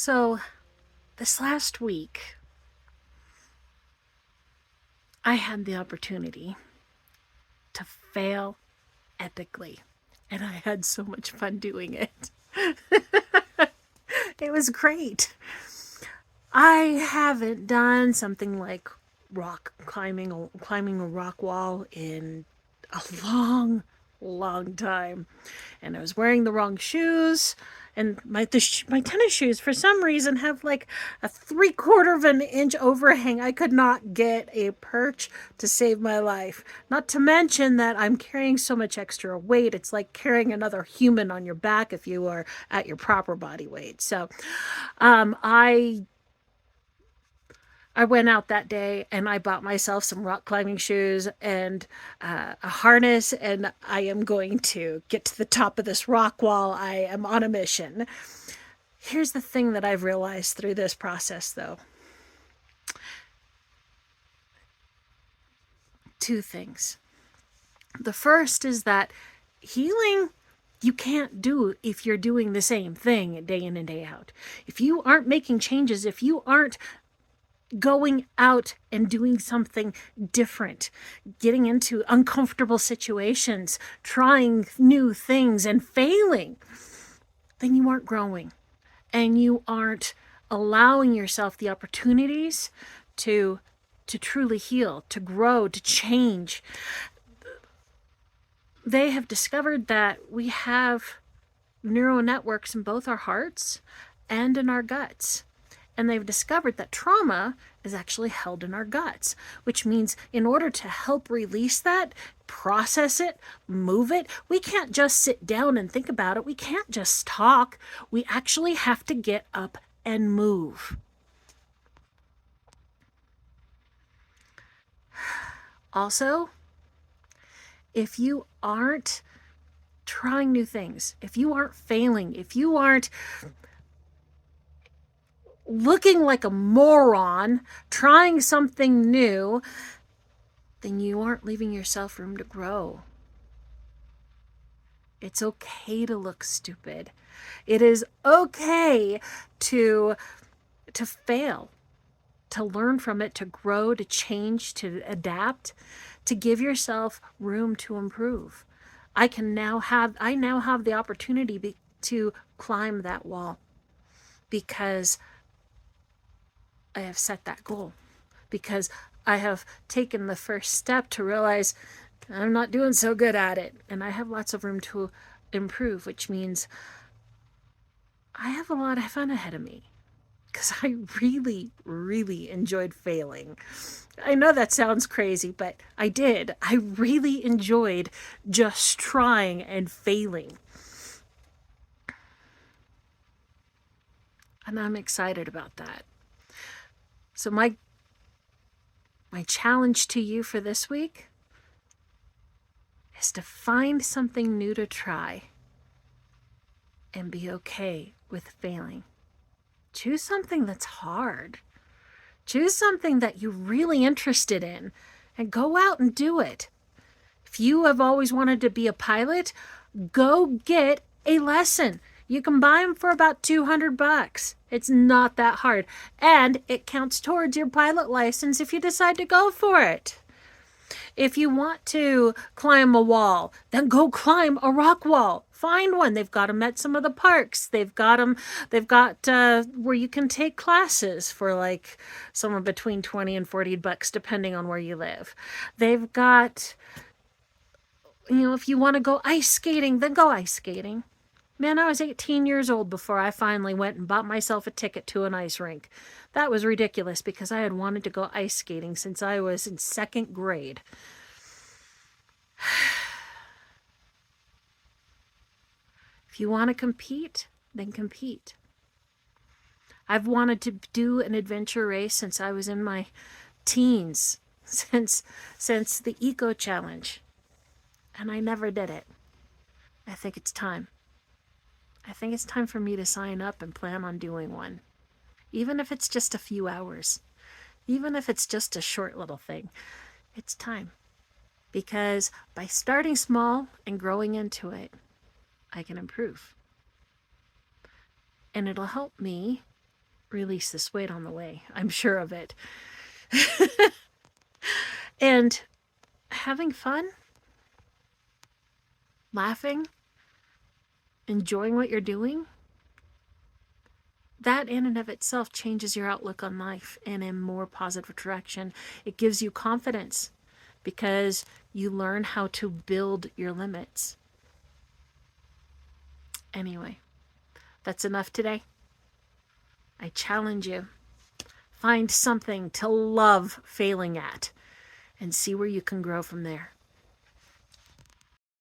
So, this last week, I had the opportunity to fail epically, and I had so much fun doing it. It was great. I haven't done something like rock climbing a rock wall in a long time, and I was wearing the wrong shoes. And my tennis shoes, for some reason, have like a 3/4 of an inch overhang. I could not get a perch to save my life. Not to mention that I'm carrying so much extra weight. It's like carrying another human on your back if you are at your proper body weight. So, I went out that day and I bought myself some rock climbing shoes and a harness, and I am going to get to the top of this rock wall. I am on a mission. Here's the thing that I've realized through this process, though. Two things. The first is that healing you can't do if you're doing the same thing day in and day out. If you aren't making changes, if you aren't going out and doing something different, getting into uncomfortable situations, trying new things and failing, then you aren't growing and you aren't allowing yourself the opportunities to truly heal, to grow, to change. They have discovered that we have neural networks in both our hearts and in our guts. And they've discovered that trauma is actually held in our guts, which means in order to help release that, process it, move it, we can't just sit down and think about it. We can't just talk. We actually have to get up and move. Also, if you aren't trying new things, if you aren't failing, if you aren't looking like a moron, trying something new, then you aren't leaving yourself room to grow. It's okay to look stupid. It is okay to fail, to learn from it, to grow, to change, to adapt, to give yourself room to improve. I now have the opportunity to climb that wall because I have set that goal, because I have taken the first step to realize I'm not doing so good at it and I have lots of room to improve, which means I have a lot of fun ahead of me because I really enjoyed failing. I know that sounds crazy, but I did. I really enjoyed just trying and failing. And I'm excited about that. So my challenge to you for this week is to find something new to try and be okay with failing. Choose something that's hard. Choose something that you're really interested in and go out and do it. If you have always wanted to be a pilot, go get a lesson. You can buy them for about $200. It's not that hard. And it counts towards your pilot license if you decide to go for it. If you want to climb a wall, then go climb a rock wall. Find one. They've got them at some of the parks. They've got where you can take classes for like somewhere between 20 and $40 depending on where you live. They've got, if you want to go ice skating, then go ice skating. Man, I was 18 years old before I finally went and bought myself a ticket to an ice rink. That was ridiculous because I had wanted to go ice skating since I was in second grade. If you want to compete, then compete. I've wanted to do an adventure race since I was in my teens, since the Eco Challenge, and I never did it. I think it's time. I think it's time for me to sign up and plan on doing one. Even if it's just a few hours. Even if it's just a short little thing. It's time. Because by starting small and growing into it, I can improve. And it'll help me release this weight on the way. I'm sure of it. And having fun, laughing, enjoying what you're doing, that in and of itself changes your outlook on life in a more positive direction. It gives you confidence because you learn how to build your limits. Anyway, that's enough today. I challenge you. Find something to love failing at and see where you can grow from there.